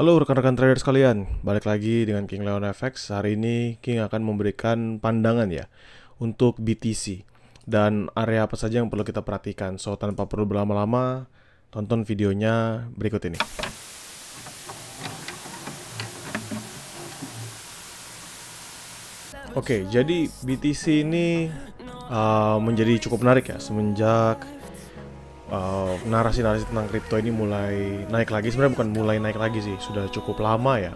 Halo rekan-rekan trader sekalian, balik lagi dengan King Leon FX. Hari ini King akan memberikan pandangan ya untuk BTC dan area apa saja yang perlu kita perhatikan. So tanpa perlu berlama-lama, tonton videonya berikut ini. Oke, jadi BTC ini menjadi cukup menarik ya semenjak narasi-narasi tentang kripto ini mulai naik lagi. Sebenarnya bukan mulai naik lagi sih, sudah cukup lama ya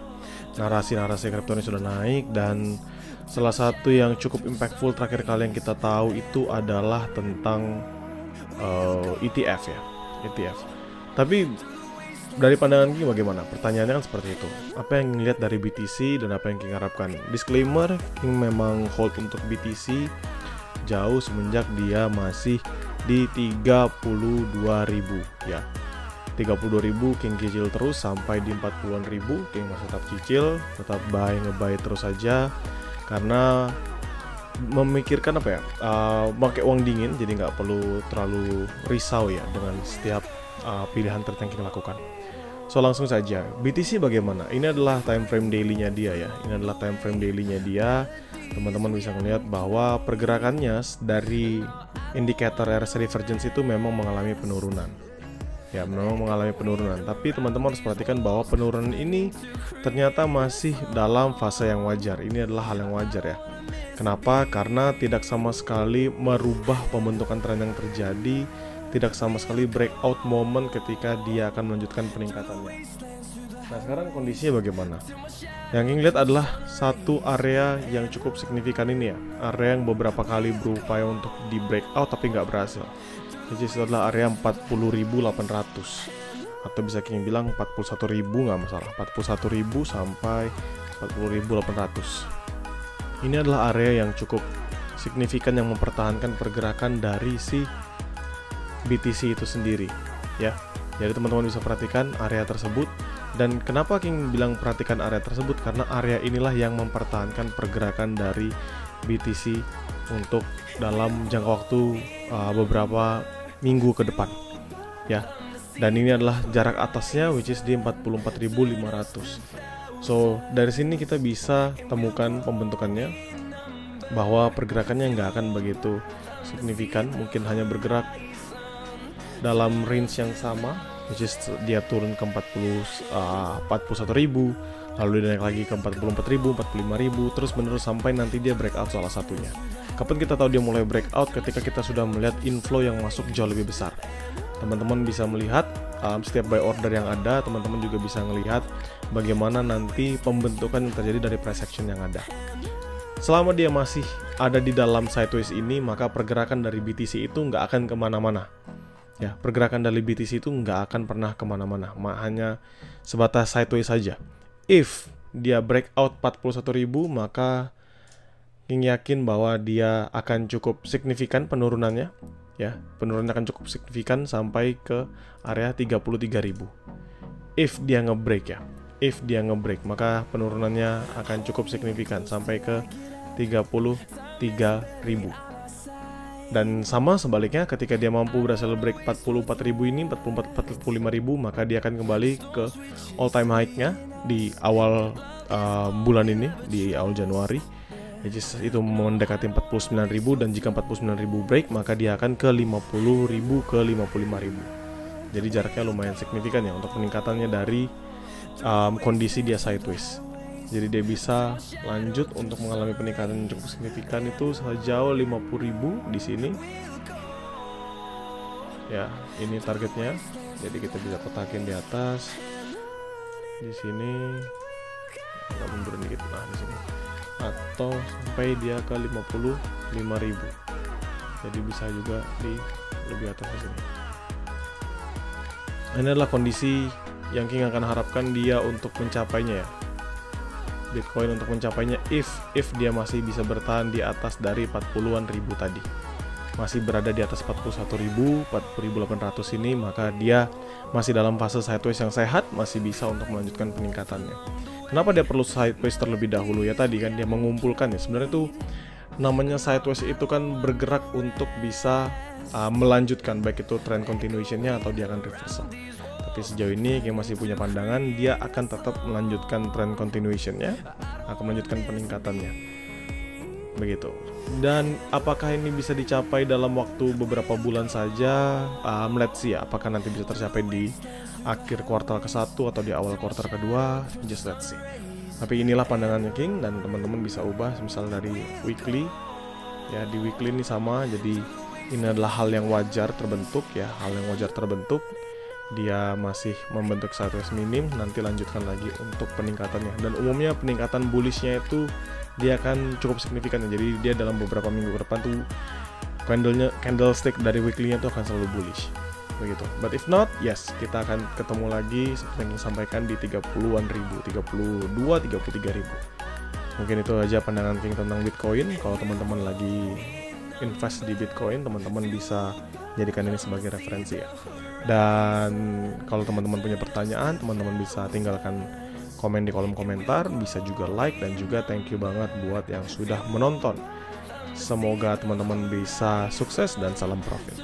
narasi-narasi kripto ini sudah naik. Dan salah satu yang cukup impactful terakhir kali yang kita tahu itu adalah tentang ETF ya, ETF. Tapi dari pandangan King bagaimana? Pertanyaannya kan seperti itu. Apa yang dilihat dari BTC dan apa yang King harapkan? Disclaimer, King memang hold untuk BTC jauh semenjak dia masih di 32.000 ya. 32.000 King cicil terus sampai di 40.000 King masih tetap cicil, tetap ngebuy terus saja karena memikirkan apa ya, pakai uang dingin, jadi nggak perlu terlalu risau ya dengan setiap pilihan trade yang King lakukan. So langsung saja, BTC bagaimana? Ini adalah time frame daily-nya dia ya. Ini adalah time frame daily-nya dia. Teman-teman bisa melihat bahwa pergerakannya dari indikator RSI divergence itu memang mengalami penurunan. Ya, memang mengalami penurunan. Tapi teman-teman harus perhatikan bahwa penurunan ini ternyata masih dalam fase yang wajar. Ini adalah hal yang wajar ya. Kenapa? Karena tidak sama sekali merubah pembentukan tren yang terjadi. Tidak sama sekali breakout moment ketika dia akan melanjutkan peningkatannya. Nah sekarang kondisinya bagaimana? Yang ingin lihat adalah satu area yang cukup signifikan ini ya, area yang beberapa kali berupaya untuk di breakout tapi nggak berhasil. Jadi itu adalah area 40.800 atau bisa King bilang 41.000, nggak masalah, 41.000 sampai 40.800. Ini adalah area yang cukup signifikan yang mempertahankan pergerakan dari si BTC itu sendiri ya. Jadi teman-teman bisa perhatikan area tersebut. Dan kenapa King bilang perhatikan area tersebut? Karena area inilah yang mempertahankan pergerakan dari BTC untuk dalam jangka waktu beberapa minggu ke depan ya. Dan ini adalah jarak atasnya which is di 44.500. So dari sini kita bisa temukan pembentukannya bahwa pergerakannya nggak akan begitu signifikan, mungkin hanya bergerak dalam range yang sama, which is dia turun ke 41.000, lalu dia naik lagi ke 44.000, 45.000, terus menerus sampai nanti dia breakout salah satunya. Kapan kita tahu dia mulai breakout? Ketika kita sudah melihat inflow yang masuk jauh lebih besar. Teman-teman bisa melihat setiap buy order yang ada, teman-teman juga bisa melihat bagaimana nanti pembentukan yang terjadi dari price action yang ada. Selama dia masih ada di dalam sideways ini, maka pergerakan dari BTC itu nggak akan kemana-mana. Ya, pergerakan dari BTC itu nggak akan pernah kemana-mana, hanya sebatas sideways saja. If dia breakout 41.000, maka King yakin bahwa dia akan cukup signifikan penurunannya. Ya, penurunannya akan cukup signifikan sampai ke area 33.000. If dia ngebreak ya, if dia ngebreak, maka penurunannya akan cukup signifikan sampai ke 33.000. Dan sama sebaliknya, ketika dia mampu berhasil break 44.000 ini, 45.000, maka dia akan kembali ke all time high-nya di awal bulan ini, di awal Januari. Itu mendekati 49.000, dan jika 49.000 break, maka dia akan ke 50.000 ke 55.000. Jadi jaraknya lumayan signifikan ya untuk peningkatannya dari kondisi dia sideways. Jadi dia bisa lanjut untuk mengalami peningkatan yang cukup signifikan itu sejauh 50.000 di sini. Ya, ini targetnya. Jadi kita bisa kotakin di atas. Di sini kita mundurin dikit, nah di sini. Atau sampai dia ke 55.000. Jadi bisa juga di lebih atas di sini. Ini adalah kondisi yang King akan harapkan dia untuk mencapainya ya. Bitcoin untuk mencapainya if dia masih bisa bertahan di atas dari 40-an ribu tadi, masih berada di atas 41.000, 40.800 ini, maka dia masih dalam fase sideways yang sehat, masih bisa untuk melanjutkan peningkatannya. Kenapa dia perlu sideways terlebih dahulu ya? Tadi kan dia mengumpulkan ya, sebenarnya itu namanya sideways itu kan bergerak untuk bisa melanjutkan baik itu trend continuation-nya atau dia akan reversal. Tapi sejauh ini King masih punya pandangan dia akan tetap melanjutkan trend continuation-nya, akan melanjutkan peningkatannya. Begitu. Dan apakah ini bisa dicapai dalam waktu beberapa bulan saja? Let's see ya, apakah nanti bisa tercapai di akhir kuartal ke-1 atau di awal kuartal kedua? Just let's see. Tapi inilah pandangannya King, dan teman-teman bisa ubah misal dari weekly. Ya, di weekly ini sama, jadi ini adalah hal yang wajar terbentuk ya, hal yang wajar terbentuk. Dia masih membentuk sideways minim, nanti lanjutkan lagi untuk peningkatannya. Dan umumnya peningkatan bullishnya itu dia akan cukup signifikan ya. Jadi dia dalam beberapa minggu ke depan tuh candlestick dari weekly-nya tuh akan selalu bullish. Begitu. But if not, yes, kita akan ketemu lagi seperti yang disampaikan di 30-an ribu, 32, 33 ribu. Mungkin itu aja pandangan King tentang Bitcoin. Kalau teman-teman lagi invest di Bitcoin, teman-teman bisa jadikan ini sebagai referensi ya. Dan kalau teman-teman punya pertanyaan, teman-teman bisa tinggalkan komen di kolom komentar, bisa juga like, dan juga thank you banget buat yang sudah menonton. Semoga teman-teman bisa sukses dan salam profit.